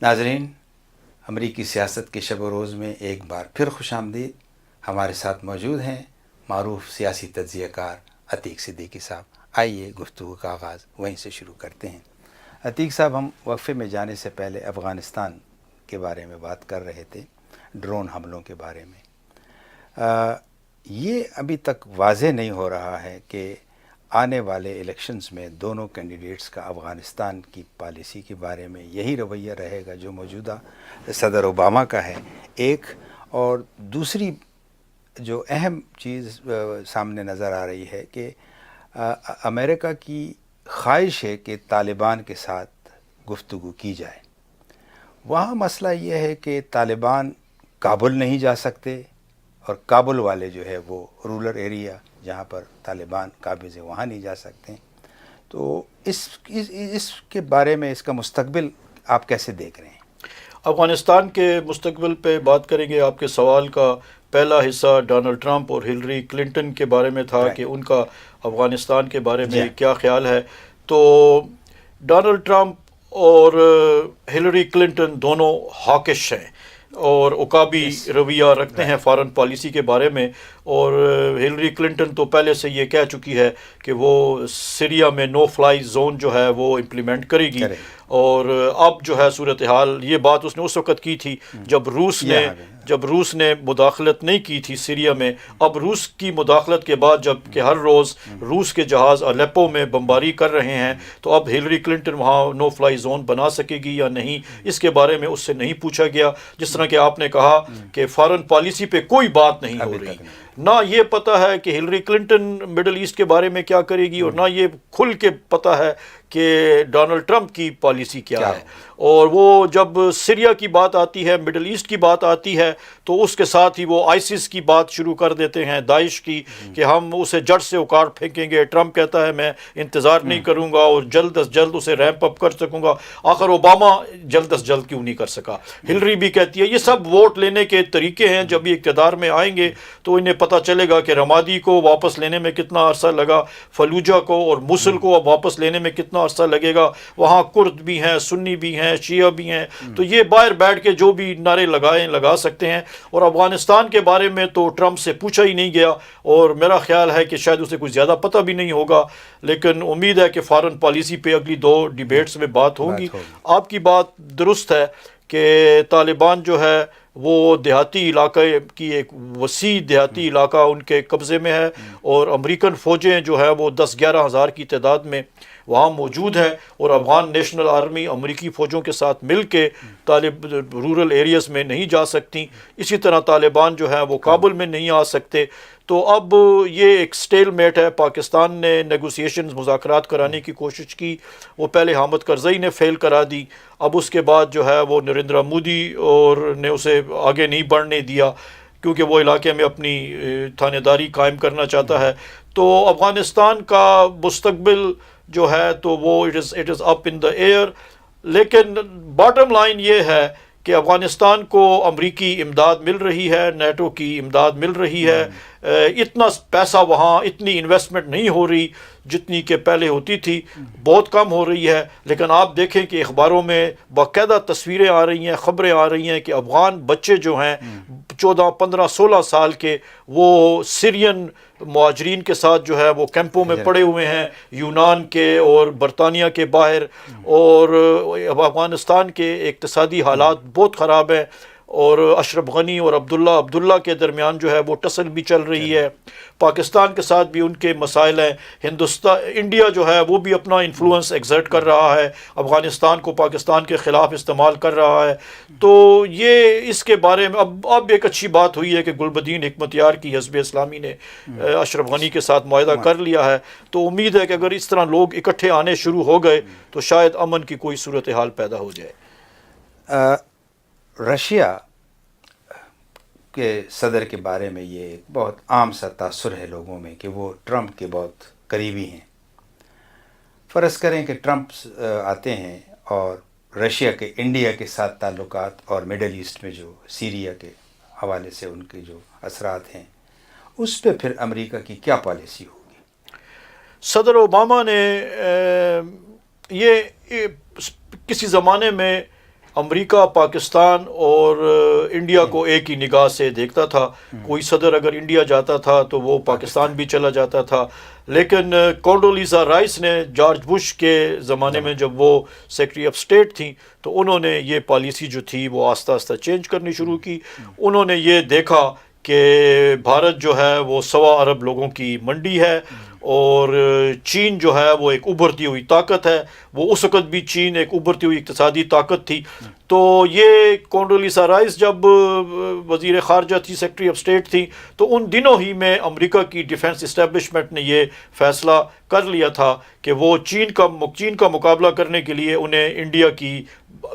ناظرین، امریکی سیاست کے شب و روز میں ایک بار پھر خوش آمدید. ہمارے ساتھ موجود ہیں معروف سیاسی تجزیہ کار عتیق صدیقی صاحب. آئیے گفتگو کا آغاز وہیں سے شروع کرتے ہیں. عتیق صاحب، ہم وقفے میں جانے سے پہلے افغانستان کے بارے میں بات کر رہے تھے، ڈرون حملوں کے بارے میں. یہ ابھی تک واضح نہیں ہو رہا ہے کہ آنے والے الیکشنز میں دونوں کینڈیڈیٹس کا افغانستان کی پالیسی کے بارے میں یہی رویہ رہے گا جو موجودہ صدر اوباما کا ہے ایک، اور دوسری جو اہم چیز سامنے نظر آ رہی ہے کہ امریکہ کی خواہش ہے کہ طالبان کے ساتھ گفتگو کی جائے. وہاں مسئلہ یہ ہے کہ طالبان کابل نہیں جا سکتے اور کابل والے جو ہے وہ رورل ایریا جہاں پر طالبان قابض ہے وہاں نہیں جا سکتے. تو اس کے بارے میں اس کا مستقبل آپ کیسے دیکھ رہے ہیں؟ افغانستان کے مستقبل پہ بات کریں گے. آپ کے سوال کا پہلا حصہ ڈونلڈ ٹرمپ اور ہلری کلنٹن کے بارے میں تھا کہ ان کا افغانستان کے بارے میں کیا خیال ہے. تو ڈونلڈ ٹرمپ اور ہلری کلنٹن دونوں ہاکش ہیں اور عقابی رویہ رکھتے ہیں فارن پالیسی کے بارے میں. اور ہلری کلنٹن تو پہلے سے یہ کہہ چکی ہے کہ وہ سیریا میں نو فلائی زون جو ہے وہ امپلیمنٹ کرے گی. اور اب جو ہے صورتحال، یہ بات اس نے اس وقت کی تھی جب روس نے مداخلت نہیں کی تھی سیریا میں. اب روس کی مداخلت کے بعد جب کہ ہر روز روس کے جہاز الیپو میں بمباری کر رہے ہیں، تو اب ہلری کلنٹن وہاں نو فلائی زون بنا سکے گی یا نہیں، اس کے بارے میں اس سے نہیں پوچھا گیا. جس طرح کہ آپ نے کہا کہ فارن پالیسی پہ کوئی بات نہیں ہو رہی، نہ یہ پتہ ہے کہ ہلری کلنٹن مڈل ایسٹ کے بارے میں کیا کرے گی، اور نہ یہ کھل کے پتہ ہے کہ ڈونلڈ ٹرمپ کی پالیسی کیا ہے. اور وہ جب سیریا کی بات آتی ہے، مڈل ایسٹ کی بات آتی ہے، تو اس کے ساتھ ہی وہ آئسس کی بات شروع کر دیتے ہیں، داعش کی، کہ ہم اسے جڑ سے اکھاڑ پھینکیں گے. ٹرمپ کہتا ہے میں انتظار نہیں کروں گا اور جلد از جلد اسے ریمپ اپ کر سکوں گا. آخر اوباما جلد از جلد کیوں نہیں کر سکا؟ ہلری بھی کہتی ہے یہ سب ووٹ لینے کے طریقے ہیں، جب یہ اقتدار میں آئیں گے تو انہیں پتہ چلے گا کہ رمادی کو واپس لینے میں کتنا عرصہ لگا، فلوجہ کو اور موصل کو اب واپس لینے میں کتنا عرصہ لگے گا. وہاں کرد بھی ہیں، سنی بھی ہیں، شیعہ بھی ہیں، تو یہ باہر بیٹھ کے جو بھی نعرے لگا سکتے ہیں. اور افغانستان کے بارے میں تو ٹرمپ سے پوچھا ہی نہیں گیا، اور میرا خیال ہے کہ شاید اسے کچھ زیادہ پتہ بھی نہیں ہوگا. لیکن امید ہے کہ فارن پالیسی پہ اگلی 2 ڈیبیٹس میں بات ہوگی. آپ کی بات درست ہے کہ طالبان جو ہے وہ دیہاتی علاقے کی ایک وسیع دیہاتی علاقہ ان کے قبضے میں ہے، اور امریکن فوجیں جو ہے وہ 10-11 ہزار کی تعداد میں وہاں موجود ہے. اور افغان نیشنل آرمی امریکی فوجوں کے ساتھ مل کے رورل ایریاز میں نہیں جا سکتی. اسی طرح طالبان جو ہے وہ کابل میں نہیں آ سکتے. تو اب یہ ایک سٹیل میٹ ہے. پاکستان نے نیگوسیشنز مذاکرات کرانے کی کوشش کی، وہ پہلے حامد کرزئی نے فیل کرا دی. اب اس کے بعد جو ہے وہ نریندرا مودی اور نے اسے آگے نہیں بڑھنے دیا کیونکہ وہ علاقے میں اپنی تھانے داری قائم کرنا چاہتا ہے. تو افغانستان کا مستقبل جو ہے تو وہ it is up in the air. لیکن باٹم لائن یہ ہے کہ افغانستان کو امریکی امداد مل رہی ہے، نیٹو کی امداد مل رہی ہے، اتنا پیسہ وہاں، اتنی انویسٹمنٹ نہیں ہو رہی جتنی کہ پہلے ہوتی تھی، بہت کم ہو رہی ہے، لیکن آپ دیکھیں کہ اخباروں میں باقاعدہ تصویریں آ رہی ہیں، خبریں آ رہی ہیں کہ افغان بچے جو ہیں 14 15 16 سال کے، وہ سیرین مہاجرین کے ساتھ جو ہے وہ کیمپوں میں پڑے ہوئے ہیں، یونان کے اور برطانیہ کے باہر، اور افغانستان کے اقتصادی حالات بہت خراب ہیں، اور اشرف غنی اور عبداللہ کے درمیان جو ہے وہ ٹسل بھی چل رہی ہے، پاکستان کے ساتھ بھی ان کے مسائل ہیں، انڈیا جو ہے وہ بھی اپنا انفلوئنس ایگزرٹ کر رہا ہے، افغانستان کو پاکستان کے خلاف استعمال کر رہا ہے، تو یہ اس کے بارے میں اب ایک اچھی بات ہوئی ہے کہ گلبدین حکمت یار کی حزب اسلامی نے اشرف غنی کے ساتھ معاہدہ کر لیا ہے، تو امید ہے کہ اگر اس طرح لوگ اکٹھے آنے شروع ہو گئے تو شاید امن کی کوئی صورتحال پیدا ہو جائے۔ رشیا کے صدر کے بارے میں یہ ایک بہت عام سا تاثر ہے لوگوں میں کہ وہ ٹرمپ کے بہت قریبی ہیں۔ فرض کریں کہ ٹرمپ آتے ہیں اور رشیا کے انڈیا کے ساتھ تعلقات اور مڈل ایسٹ میں جو سیریا کے حوالے سے ان کے جو اثرات ہیں، اس پہ پھر امریکہ کی کیا پالیسی ہوگی؟ صدر اوباما نے یہ کسی زمانے میں امریکہ، پاکستان اور انڈیا کو ایک ہی نگاہ سے دیکھتا تھا، کوئی صدر اگر انڈیا جاتا تھا تو وہ پاکستان بھی چلا جاتا تھا، لیکن کونڈولیزا رائس نے جارج بش کے زمانے میں جب وہ سیکرٹری آف اسٹیٹ تھیں تو انہوں نے یہ پالیسی جو تھی وہ آہستہ آہستہ چینج کرنی شروع کی۔ انہوں نے یہ دیکھا کہ بھارت جو ہے وہ 1.25 ارب لوگوں کی منڈی ہے، اور چین جو ہے وہ ایک ابھرتی ہوئی طاقت ہے، وہ اس وقت بھی چین ایک ابھرتی ہوئی اقتصادی طاقت تھی، تو یہ کونڈولیزا رائس جب وزیر خارجہ تھی، سیکرٹری آف اسٹیٹ تھی، تو ان دنوں ہی میں امریکہ کی ڈیفنس اسٹیبلشمنٹ نے یہ فیصلہ کر لیا تھا کہ وہ چین کا مقابلہ کرنے کے لیے انہیں انڈیا کی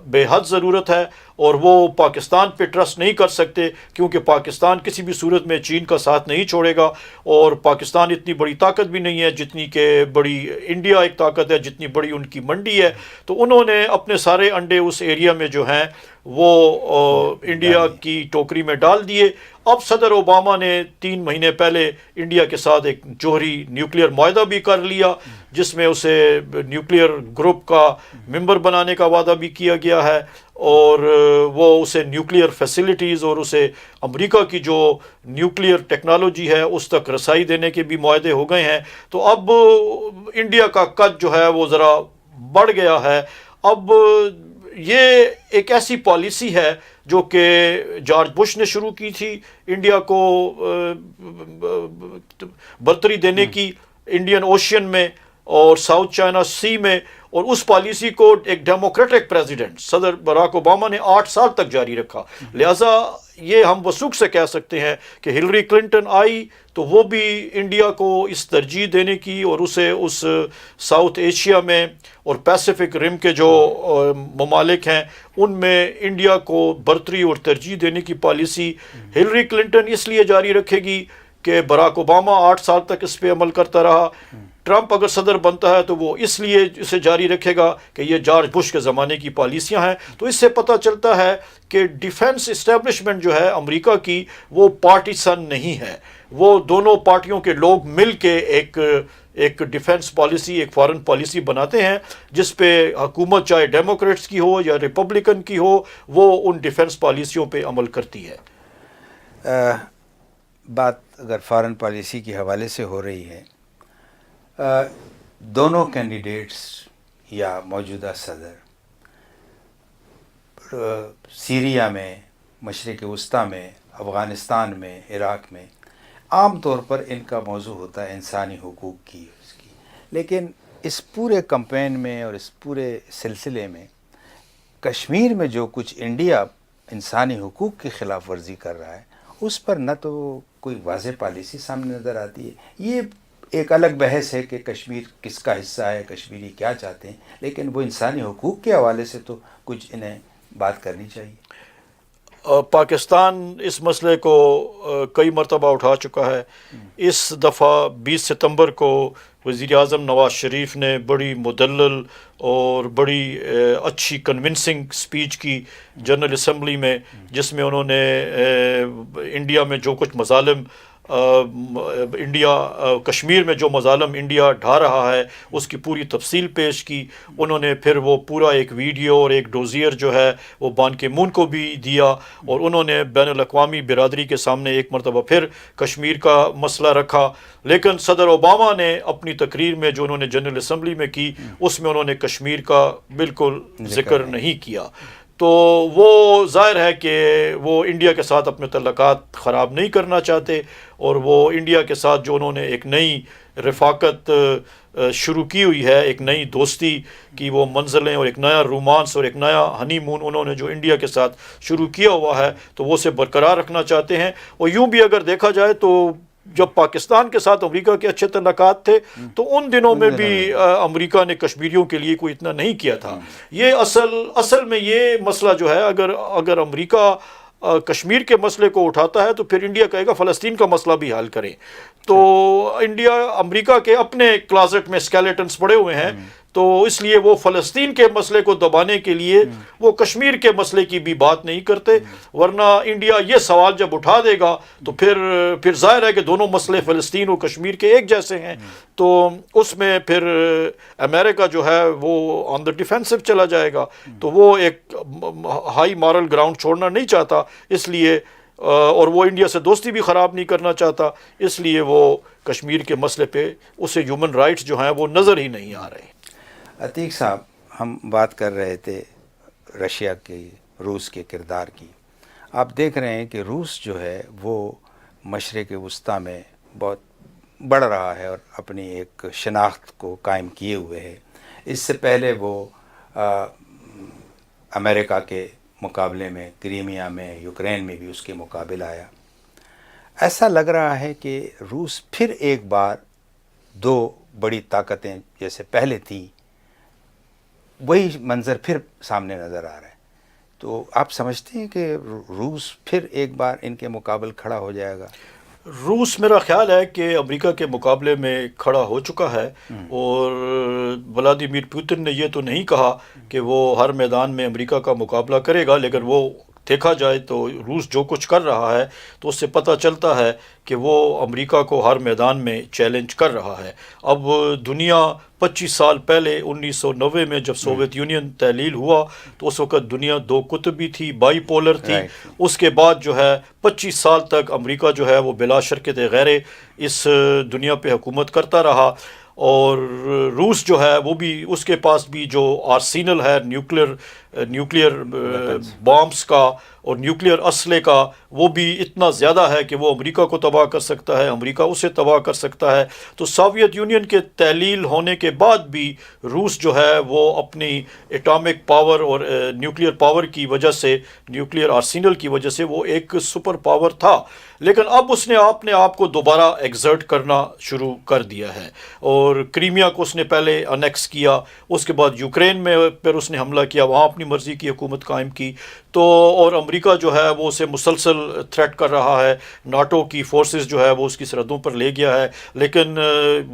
بے حد ضرورت ہے، اور وہ پاکستان پہ ٹرسٹ نہیں کر سکتے کیونکہ پاکستان کسی بھی صورت میں چین کا ساتھ نہیں چھوڑے گا، اور پاکستان اتنی بڑی طاقت بھی نہیں ہے جتنی کہ بڑی انڈیا ایک طاقت ہے، جتنی بڑی ان کی منڈی ہے، تو انہوں نے اپنے سارے انڈے اس ایریا میں جو ہیں وہ انڈیا کی ٹوکری میں ڈال دیے۔ اب صدر اوباما نے 3 مہینے پہلے انڈیا کے ساتھ ایک جوہری نیوکلیئر معاہدہ بھی کر لیا، جس میں اسے نیوکلیئر گروپ کا ممبر بنانے کا وعدہ بھی کیا گیا ہے، اور وہ اسے نیوکلیئر فیسلٹیز اور اسے امریکہ کی جو نیوکلیئر ٹیکنالوجی ہے اس تک رسائی دینے کے بھی معاہدے ہو گئے ہیں۔ تو اب انڈیا کا قد جو ہے وہ ذرا بڑھ گیا ہے۔ اب یہ ایک ایسی پالیسی ہے جو کہ جارج بش نے شروع کی تھی، انڈیا کو برتری دینے کی انڈین اوشین میں اور ساؤتھ چائنا سی میں، اور اس پالیسی کو ایک ڈیموکریٹک پریزیڈنٹ صدر براک اوباما نے 8 سال تک جاری رکھا، لہٰذا یہ ہم وثوق سے کہہ سکتے ہیں کہ ہلری کلنٹن آئی تو وہ بھی انڈیا کو اس ترجیح دینے کی، اور اسے اس ساؤتھ ایشیا میں اور پیسیفک رم کے جو ممالک ہیں ان میں انڈیا کو برتری اور ترجیح دینے کی پالیسی ہلری کلنٹن اس لیے جاری رکھے گی کہ براک اوباما 8 سال تک اس پہ عمل کرتا رہا، ٹرمپ اگر صدر بنتا ہے تو وہ اس لیے اسے جاری رکھے گا کہ یہ جارج بش کے زمانے کی پالیسیاں ہیں۔ تو اس سے پتہ چلتا ہے کہ ڈیفنس اسٹیبلشمنٹ جو ہے امریکہ کی وہ پارٹیسن نہیں ہے، وہ دونوں پارٹیوں کے لوگ مل کے ایک ڈیفنس پالیسی، ایک فارن پالیسی بناتے ہیں جس پہ حکومت چاہے ڈیموکریٹس کی ہو یا ریپبلکن کی ہو، وہ ان ڈیفنس پالیسیوں پہ عمل کرتی ہے۔ بات اگر فارن پالیسی کے حوالے سے ہو رہی ہے، دونوں کینڈیڈیٹس یا موجودہ صدر سیریا میں، مشرق وسطیٰ میں، افغانستان میں، عراق میں، عام طور پر ان کا موضوع ہوتا ہے انسانی حقوق کی، لیکن اس پورے کمپین میں اور اس پورے سلسلے میں کشمیر میں جو کچھ انڈیا انسانی حقوق کی خلاف ورزی کر رہا ہے اس پر نہ تو کوئی واضح پالیسی سامنے نظر آتی ہے۔ یہ ایک الگ بحث ہے کہ کشمیر کس کا حصہ ہے، کشمیری کیا چاہتے ہیں، لیکن وہ انسانی حقوق کے حوالے سے تو کچھ انہیں بات کرنی چاہیے۔ پاکستان اس مسئلے کو کئی مرتبہ اٹھا چکا ہے. اس دفعہ 20 ستمبر کو وزیر اعظم نواز شریف نے بڑی مدلل اور بڑی اچھی کنونسنگ سپیچ کی جنرل اسمبلی میں، جس میں انہوں نے انڈیا میں جو کچھ مظالم کشمیر میں جو مظالم انڈیا ڈھا رہا ہے اس کی پوری تفصیل پیش کی. انہوں نے پھر وہ پورا ایک ویڈیو اور ایک ڈوزیئر جو ہے وہ بان کی مون کو بھی دیا، اور انہوں نے بین الاقوامی برادری کے سامنے ایک مرتبہ پھر کشمیر کا مسئلہ رکھا. لیکن صدر اوباما نے اپنی تقریر میں جو انہوں نے جنرل اسمبلی میں کی، اس میں انہوں نے کشمیر کا بالکل ذکر نہیں کیا. تو وہ ظاہر ہے کہ وہ انڈیا کے ساتھ اپنے تعلقات خراب نہیں کرنا چاہتے، اور وہ انڈیا کے ساتھ جو انہوں نے ایک نئی رفاقت شروع کی ہوئی ہے، ایک نئی دوستی کی وہ منزلیں اور ایک نیا رومانس اور ایک نیا ہنی مون انہوں نے جو انڈیا کے ساتھ شروع کیا ہوا ہے، تو وہ اسے برقرار رکھنا چاہتے ہیں. اور یوں بھی اگر دیکھا جائے تو جب پاکستان کے ساتھ امریکہ کے اچھے تعلقات تھے تو ان دنوں میں بھی امریکہ نے کشمیریوں کے لیے کوئی اتنا نہیں کیا تھا. یہ اصل میں یہ مسئلہ جو ہے، اگر امریکہ کشمیر کے مسئلے کو اٹھاتا ہے تو پھر انڈیا کہے گا فلسطین کا مسئلہ بھی حل کریں. تو امریکہ کے اپنے کلازٹ میں اسکیلیٹنز پڑے ہوئے ہیں، تو اس لیے وہ فلسطین کے مسئلے کو دبانے کے لیے وہ کشمیر کے مسئلے کی بھی بات نہیں کرتے. ورنہ انڈیا یہ سوال جب اٹھا دے گا تو پھر ظاہر ہے کہ دونوں مسئلے فلسطین اور کشمیر کے ایک جیسے ہیں، تو اس میں پھر امریکہ جو ہے وہ آن دا ڈیفینسو چلا جائے گا. تو وہ ایک ہائی مارل گراؤنڈ چھوڑنا نہیں چاہتا، اس لیے اور وہ انڈیا سے دوستی بھی خراب نہیں کرنا چاہتا، اس لیے وہ کشمیر کے مسئلے پہ اسے ہیومن رائٹس جو ہیں وہ نظر ہی نہیں آ رہے. عتیق صاحب، ہم بات کر رہے تھے رشیا کی، روس کے کردار کی. آپ دیکھ رہے ہیں کہ روس جو ہے وہ مشرق وسطیٰ میں بہت بڑھ رہا ہے اور اپنی ایک شناخت کو قائم کیے ہوئے ہے. اس سے پہلے وہ امریکہ کے مقابلے میں کریمیا میں، یوکرین میں بھی اس کے مقابل آیا. ایسا لگ رہا ہے کہ روس پھر ایک بار دو بڑی طاقتیں جیسے پہلے تھیں، وہی منظر پھر سامنے نظر آ رہا ہے. تو آپ سمجھتے ہیں کہ روس پھر ایک بار ان کے مقابل کھڑا ہو جائے گا؟ روس میرا خیال ہے کہ امریکہ کے مقابلے میں کھڑا ہو چکا ہے، اور ولادیمیر پوتن نے یہ تو نہیں کہا کہ وہ ہر میدان میں امریکہ کا مقابلہ کرے گا، لیکن وہ دیکھا جائے تو روس جو کچھ کر رہا ہے تو اس سے پتہ چلتا ہے کہ وہ امریکہ کو ہر میدان میں چیلنج کر رہا ہے. اب دنیا 25 سال پہلے 1990 میں جب سوویت یونین تحلیل ہوا تو اس وقت دنیا دو قطبی تھی، بائی پولر تھی. اس کے بعد جو ہے 25 سال تک امریکہ جو ہے وہ بلا شرکت غیر اس دنیا پہ حکومت کرتا رہا، اور روس جو ہے وہ بھی، اس کے پاس بھی جو آرسینل ہے نیوکلیئر بامبس کا اور نیوکلیئر اسلحے کا، وہ بھی اتنا زیادہ ہے کہ وہ امریکہ کو تباہ کر سکتا ہے، امریکہ اسے تباہ کر سکتا ہے. تو سوویت یونین کے تحلیل ہونے کے بعد بھی روس جو ہے وہ اپنی ایٹامک پاور اور نیوکلیئر پاور کی وجہ سے، نیوکلیئر آرسینل کی وجہ سے وہ ایک سپر پاور تھا. لیکن اب اس نے اپنے آپ کو دوبارہ ایگزرٹ کرنا شروع کر دیا ہے، اور کریمیا کو اس نے پہلے انیکس کیا، اس کے بعد یوکرین میں پھر اس نے حملہ کیا، وہاں اپنی مرضی کی حکومت قائم کی. تو اور امریکہ جو ہے وہ اسے مسلسل تھریٹ کر رہا ہے، ناٹو کی فورسز جو ہے وہ اس کی سرحدوں پر لے گیا ہے، لیکن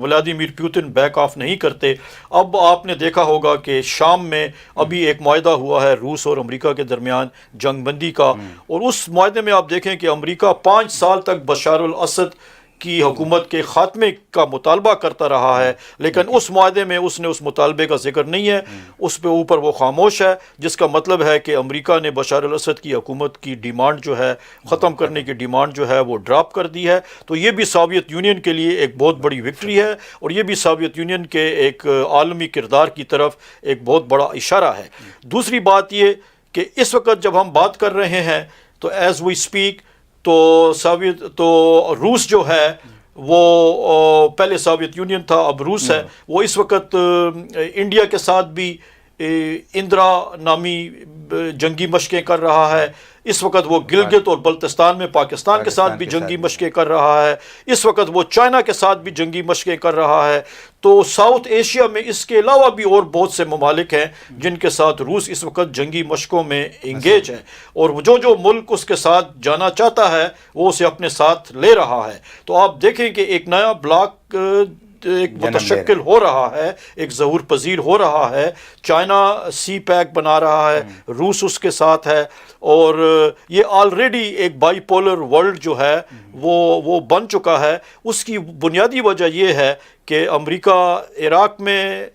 ولادیمیر پوتن بیک آف نہیں کرتے. اب آپ نے دیکھا ہوگا کہ شام میں ابھی ایک معاہدہ ہوا ہے روس اور امریکہ کے درمیان جنگ بندی کا، اور اس معاہدے میں آپ دیکھیں کہ امریکہ 5 سال تک بشار الاسد کی حکومت کے خاتمے کا مطالبہ کرتا رہا ہے، لیکن اس معاہدے میں اس نے اس مطالبے کا ذکر نہیں ہے، اس پہ اوپر وہ خاموش ہے، جس کا مطلب ہے کہ امریکہ نے بشار الاسد کی حکومت کی ڈیمانڈ جو ہے، ختم کرنے کی ڈیمانڈ جو ہے وہ ڈراپ کر دی ہے. تو یہ بھی سوویت یونین کے لیے ایک بہت بڑی وکٹری ہے، اور یہ بھی سوویت یونین کے ایک عالمی کردار کی طرف ایک بہت بڑا اشارہ ہے. دوسری بات یہ کہ اس وقت جب ہم بات کر رہے ہیں تو ایز وی اسپیک تو روس جو ہے وہ پہلے سوویت یونین تھا، اب روس ہے. وہ اس وقت انڈیا کے ساتھ بھی اندرا نامی جنگی مشقیں کر رہا ہے، اس وقت وہ گلگت اور بلتستان میں پاکستان کے ساتھ بھی جنگی مشقیں کر رہا ہے، اس وقت وہ چائنا کے ساتھ بھی جنگی مشقیں کر رہا ہے. تو ساؤتھ ایشیا میں اس کے علاوہ بھی اور بہت سے ممالک ہیں جن کے ساتھ روس اس وقت جنگی مشقوں میں انگیج ہے، اور جو ملک اس کے ساتھ جانا چاہتا ہے وہ اسے اپنے ساتھ لے رہا ہے. تو آپ دیکھیں کہ ایک نیا بلاک ایک متشکل ہو رہا ہے، ایک ظہور پذیر ہو رہا ہے. چائنا سی پیک بنا رہا ہے، روس اس کے ساتھ ہے، اور یہ آلریڈی ایک بائی پولر ورلڈ جو ہے وہ بن چکا ہے. اس کی بنیادی وجہ یہ ہے کہ امریکہ عراق میں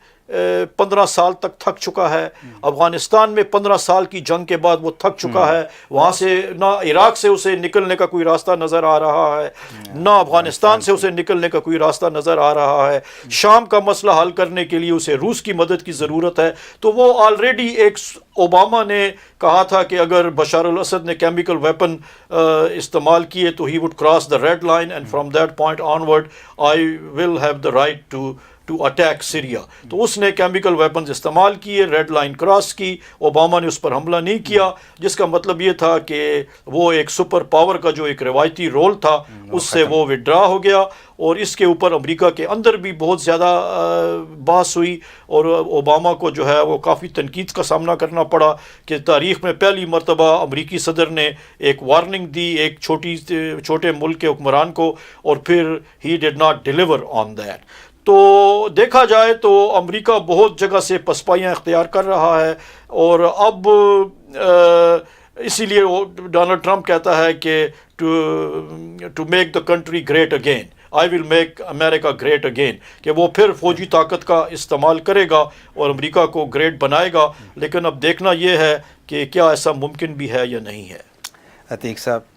15 سال تک تھک چکا ہے، افغانستان میں 15 سال کی جنگ کے بعد وہ تھک چکا ہے، وہاں سے نہ عراق سے اسے نکلنے کا کوئی راستہ نظر آ رہا ہے، نہ افغانستان سے اسے نکلنے کا کوئی راستہ نظر آ رہا ہے. شام کا مسئلہ حل کرنے کے لیے اسے روس کی مدد کی ضرورت ہے. تو وہ آلریڈی ایک اوباما نے کہا تھا کہ اگر بشار الاسد نے کیمیکل ویپن استعمال کیے تو he would cross the red line and from that point onward I will have the right to attack Syria. تو اس نے کیمیکل ویپنز استعمال کیے، ریڈ لائن کراس کی، اوباما نے اس پر حملہ نہیں کیا، جس کا مطلب یہ تھا کہ وہ ایک سپر پاور کا جو ایک روایتی رول تھا اس سے وہ وڈرا ہو گیا. اور اس کے اوپر امریکہ کے اندر بھی بہت زیادہ بحث ہوئی، اور اوباما کو جو ہے وہ کافی تنقید کا سامنا کرنا پڑا کہ تاریخ میں پہلی مرتبہ امریکی صدر نے ایک وارننگ دی ایک چھوٹے ملک کے حکمران کو، اور پھر he did not deliver on that. تو دیکھا جائے تو امریکہ بہت جگہ سے پسپائیاں اختیار کر رہا ہے، اور اب اسی لیے ڈونلڈ ٹرمپ کہتا ہے کہ to make the country great again, I will make America great again, کہ وہ پھر فوجی طاقت کا استعمال کرے گا اور امریکہ کو گریٹ بنائے گا. لیکن اب دیکھنا یہ ہے کہ کیا ایسا ممکن بھی ہے یا نہیں ہے. عتیق صاحب،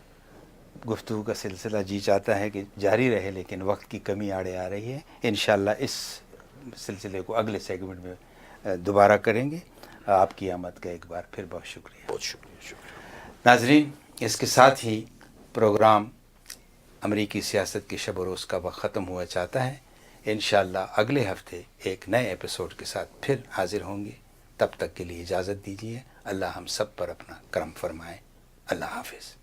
گفتگو کا سلسلہ جی چاہتا ہے کہ جاری رہے، لیکن وقت کی کمی آڑے آ رہی ہے. انشاءاللہ اس سلسلے کو اگلے سیگمنٹ میں دوبارہ کریں گے. آپ کی آمد کا ایک بار پھر بہت شکریہ. بہت شکریہ. ناظرین، اس کے ساتھ ہی پروگرام امریکی سیاست کی شب و روز کا وقت ختم ہوا چاہتا ہے. انشاءاللہ اگلے ہفتے ایک نئے ایپیسوڈ کے ساتھ پھر حاضر ہوں گے. تب تک کے لیے اجازت دیجیے. اللہ ہم سب پر اپنا کرم فرمائے. اللہ حافظ.